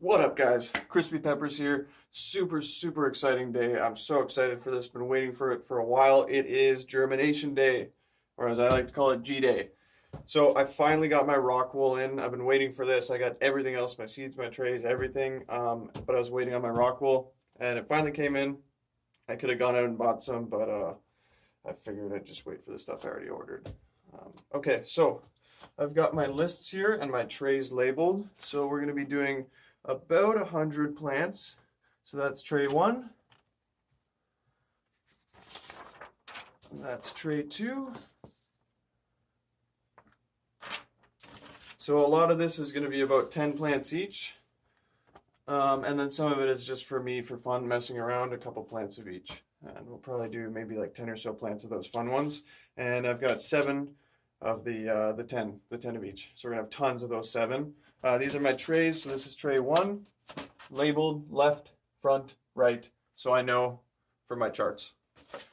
What up, guys? Crispy Peppers here. Super exciting day. I'm so excited for this. Been waiting for it for a while. It is Germination Day, or as I like to call it, G-Day. So I finally got my rock wool in. I've been waiting for this. I got everything else, my seeds, my trays, everything. But I was waiting on my rock wool, and it finally came in. I could have gone out and bought some, but I figured I'd just wait for the stuff I already ordered. Okay, so I've got my lists here and my trays labeled. So we're going to be doing about 100 plants. So that's tray 1. That's tray 2. So a lot of this is going to be about 10 plants each. And then some of it is just for me for fun, messing around, a couple plants of each. And we'll probably do maybe like 10 or so plants of those fun ones. And I've got 7 of the 10 of each. So we're gonna have tons of those 7. These are my trays. So this is tray 1, labeled left, front, right, so I know for my charts.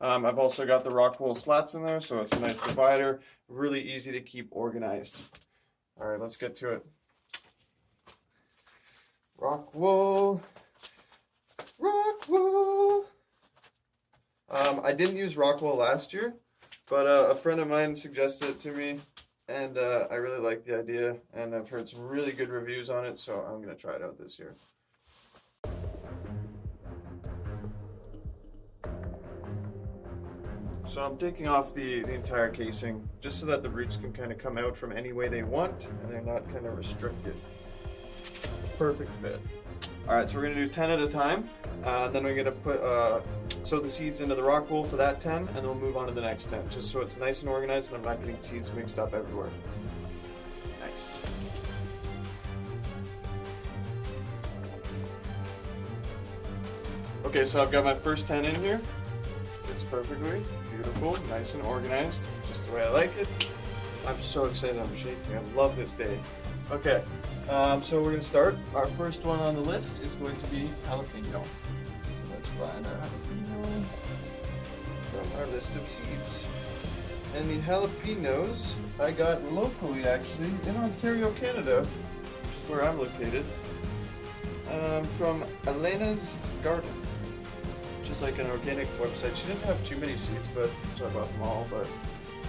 I've also got the rock wool slats in there, so it's a nice divider, really easy to keep organized. All right, let's get to it. Rock wool, rock wool. I didn't use rock wool last year, but a friend of mine suggested it to me, and I really like the idea, and I've heard some really good reviews on it, so I'm going to try it out this year. So I'm taking off the entire casing, just so that the roots can kind of come out from any way they want, and they're not kind of restricted. Perfect fit. All right, so we're going to do 10 at a time, then we're going to put sow the seeds into the rock wool for that 10, and then we'll move on to the next 10, just so it's nice and organized and I'm not getting seeds mixed up everywhere. Nice. Okay, so I've got my first 10 in here. Fits perfectly. Beautiful, nice and organized, just the way I like it. I'm so excited, I'm shaking. I love this day. Okay, so we're going to start. Our first one on the list is going to be jalapeno. So let's find our jalapeno from our list of seeds. And the jalapenos I got locally, actually, in Ontario, Canada, which is where I'm located, from Elena's Garden, which is like an organic website. She didn't have too many seeds, but so I bought them all, but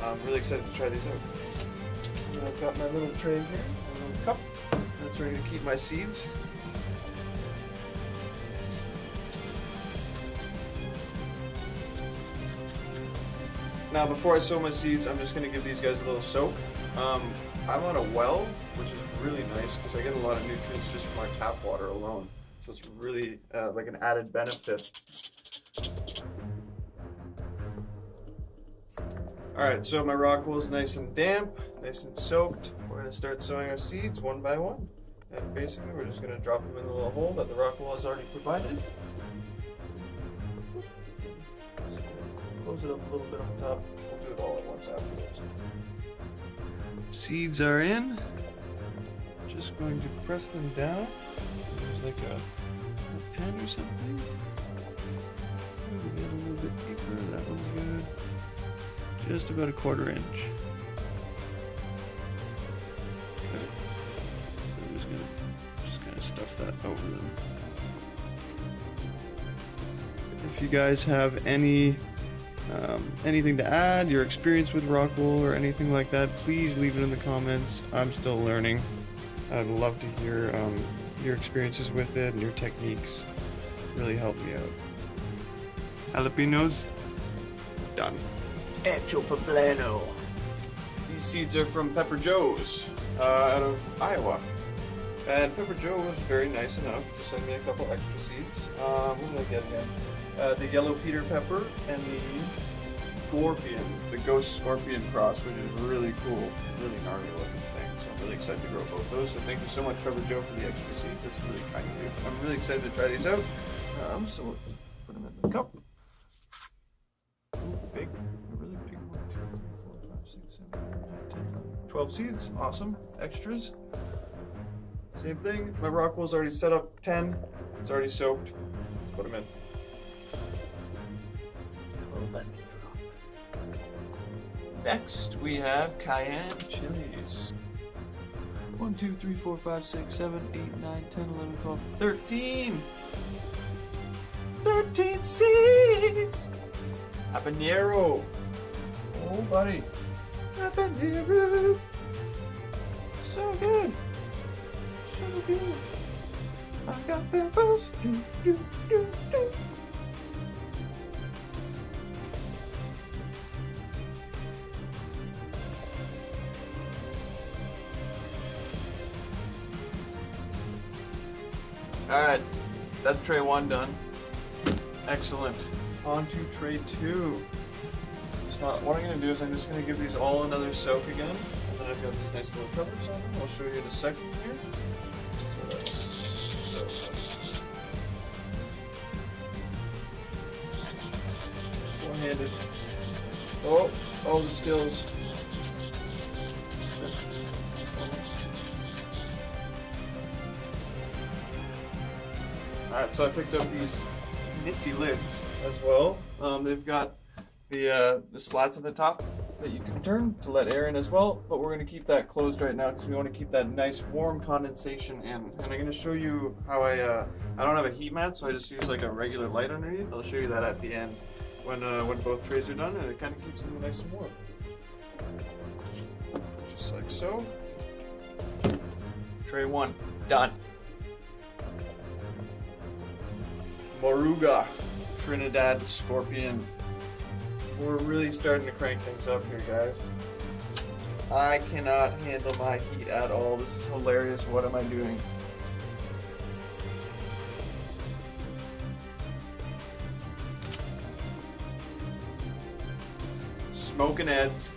I'm really excited to try these out. And I've got my little tray here. Cup. That's where I'm going to keep my seeds. Now before I sow my seeds, I'm just going to give these guys a little soak. I'm on a well, which is really nice because I get a lot of nutrients just from my tap water alone. So it's really like an added benefit. Alright, so my rock wool is nice and damp, nice and soaked. We're going to start sowing our seeds one by one. And basically we're just going to drop them in the little hole that the rock wool has already provided. Close it up a little bit on top. We'll do it all at once afterwards. Seeds are in. Just going to press them down. There's like a pen or something. Maybe get a little bit deeper. That one's good. Just about a 1/4 inch. Okay. I'm just gonna kind of stuff that over them. If you guys have anything to add, your experience with rock wool or anything like that, please leave it in the comments. I'm still learning. I'd love to hear your experiences with it and your techniques. Really help me out. Jalapenos, done. Hecho poblano. These seeds are from Pepper Joe's out of Iowa. And Pepper Joe was very nice enough to send me a couple extra seeds. What did I get again? The yellow Peter pepper and the scorpion, the ghost scorpion cross, which is really cool, really gnarly looking thing. So I'm really excited to grow both those. So thank you so much, Pepper Joe, for the extra seeds. That's really kind of you. I'm really excited to try these out. So we'll put them in the cup. Ooh, big. 12 seeds, awesome. Extras, same thing. My rock wool's already set up. 10, it's already soaked. Put them in. Let me drop. Next, we have cayenne chilies. 1, 2, 3, 4, 5, 6, 7, 8, 9, 10, 11, 12, 13. 13 seeds. Habanero. Oh, buddy. Habanero. So good. So good. I got peppers. Do, do, do, do. Alright, that's tray 1 done. Excellent. On to tray 2. So what I'm going to do is I'm just going to give these all another soak again. And then I've got these nice little covers on them. I'll show you in a second here. One-handed. Oh, all the skills. Alright, so I picked up these nifty lids as well. They've got the slats at the top that you can turn to let air in as well, but we're going to keep that closed right now because we want to keep that nice warm condensation in. And I'm going to show you how I don't have a heat mat, so I just use like a regular light underneath. I'll show you that at the end when both trays are done, and it kind of keeps them nice and warm. Just like so. Tray 1 done. Moruga, Trinidad Scorpion. We're really starting to crank things up here, guys. I cannot handle my heat at all. This is hilarious. What am I doing? Smokin' Ed's,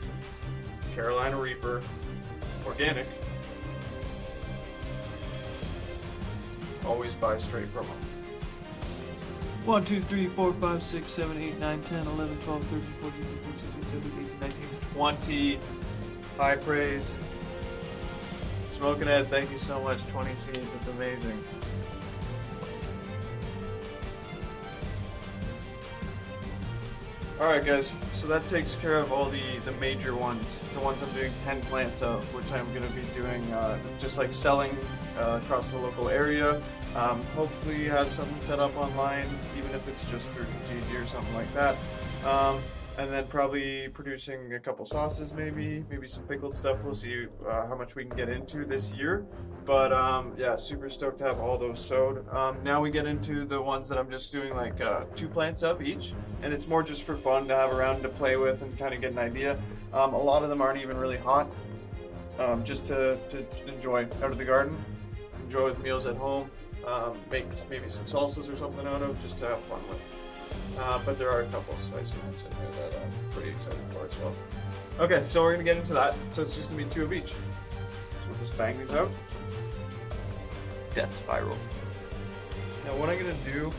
Carolina Reaper, organic. Always buy straight from them. 1, 2, 3, 4, 5, 6, 7, 8, 9, 10, 11, 12, 13, 14, 15, 16, 17, 18, 19, 20. High praise. Smokin' Ed, thank you so much. 20 seeds, it's amazing. Alright guys, so that takes care of all the major ones. The ones I'm doing 10 plants of, which I'm going to be doing just like selling across the local area. Hopefully have something set up online, even if it's just through Kijiji or something like that. And then probably producing a couple sauces, maybe some pickled stuff. We'll see how much we can get into this year. But yeah, super stoked to have all those sowed. Now we get into the ones that I'm just doing like 2 plants of each, and it's more just for fun to have around to play with and kind of get an idea. A lot of them aren't even really hot, just to enjoy out of the garden, enjoy with meals at home. Make maybe some salsas or something out of, just to have fun with. But there are a couple spicy ones in here that I'm pretty excited for as well. Okay, so we're going to get into that. So it's just going to be 2 of each. So we'll just bang these out. Death spiral. Now what I'm going to do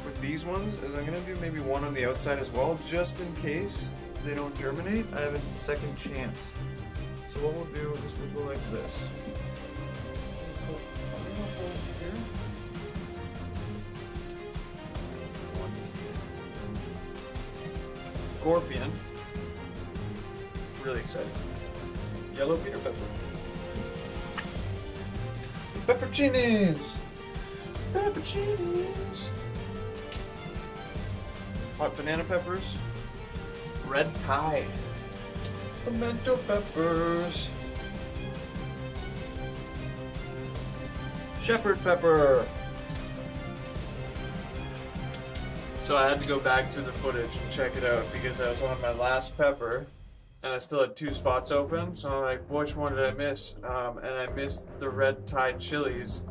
with these ones is I'm going to do maybe one on the outside as well, just in case they don't germinate. I have a second chance. So what we'll do is we'll go like this. Scorpion. Really exciting. Yellow peter pepper. Pepperoncinis! Pepperoncinis! Hot banana peppers. Red Thai. Pimento peppers. Shepherd pepper. So I had to go back through the footage and check it out because I was on my last pepper and I still had 2 spots open. So I'm like, which one did I miss? And I missed the red Thai chilies.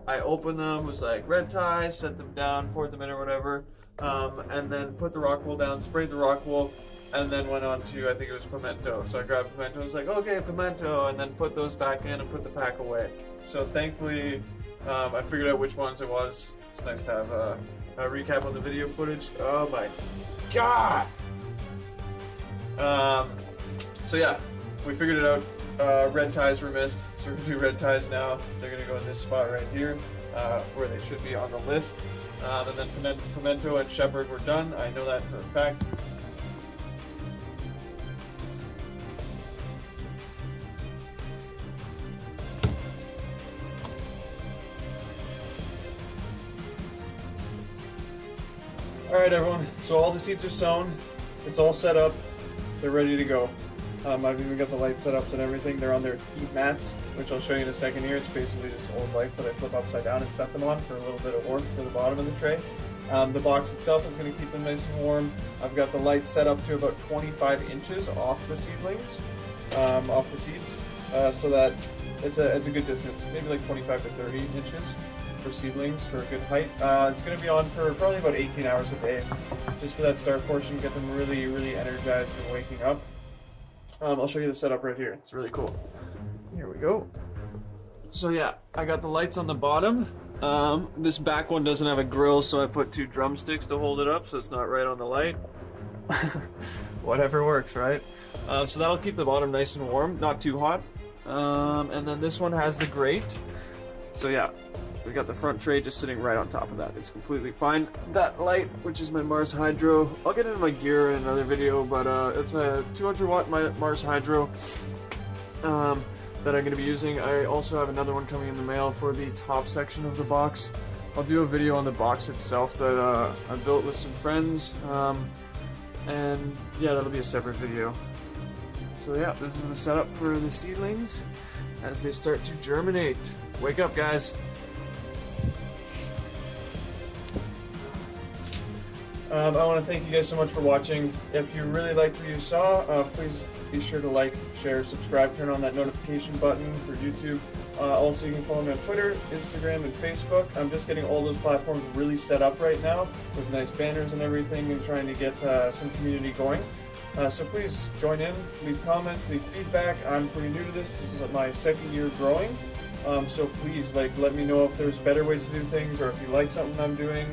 I opened them, was like red Thai, set them down, poured them in or whatever, and then put the rock wool down, sprayed the rock wool, and then went on to, I think it was pimento. So I grabbed pimento and was like, okay, pimento, and then put those back in and put the pack away. So thankfully, I figured out which ones it was. It's nice to have a recap of the video footage. Oh my god! So yeah, we figured it out. Red ties were missed, so we're gonna do red ties now. They're gonna go in this spot right here, where they should be on the list. And then pimento and shepherd were done. I know that for a fact. Alright everyone, so all the seeds are sown, it's all set up, they're ready to go. I've even got the light setups and everything. They're on their heat mats, which I'll show you in a second here. It's basically just old lights that I flip upside down and set them on for a little bit of warmth for the bottom of the tray. The box itself is going to keep them nice and warm. I've got the lights set up to about 25 inches off the seedlings, off the seeds, so that it's a good distance, maybe like 25 to 30 inches for seedlings for a good height. It's going to be on for probably about 18 hours a day, just for that start portion, get them really, really energized and waking up. I'll show you the setup right here. It's really cool. Here we go. So yeah, I got the lights on the bottom. This back one doesn't have a grill, so I put 2 drumsticks to hold it up so it's not right on the light. Whatever works, right? So that'll keep the bottom nice and warm, not too hot. And then this one has the grate. So yeah, we got the front tray just sitting right on top of that. It's completely fine. That light, which is my Mars Hydro, I'll get into my gear in another video, but it's a 200 watt Mars Hydro that I'm going to be using. I also have another one coming in the mail for the top section of the box. I'll do a video on the box itself that I built with some friends, and yeah, that'll be a separate video. So yeah, this is the setup for the seedlings as they start to germinate. Wake up, guys. I want to thank you guys so much for watching. If you really liked what you saw, please be sure to like, share, subscribe, turn on that notification button for YouTube. Also, you can follow me on Twitter, Instagram, and Facebook. I'm just getting all those platforms really set up right now with nice banners and everything and trying to get some community going. So please join in, leave comments, leave feedback. I'm pretty new to this. This is my second year growing. So please, let me know if there's better ways to do things or if you like something I'm doing.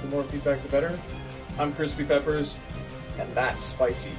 The more feedback, the better. I'm Crispy Peppers, and that's spicy.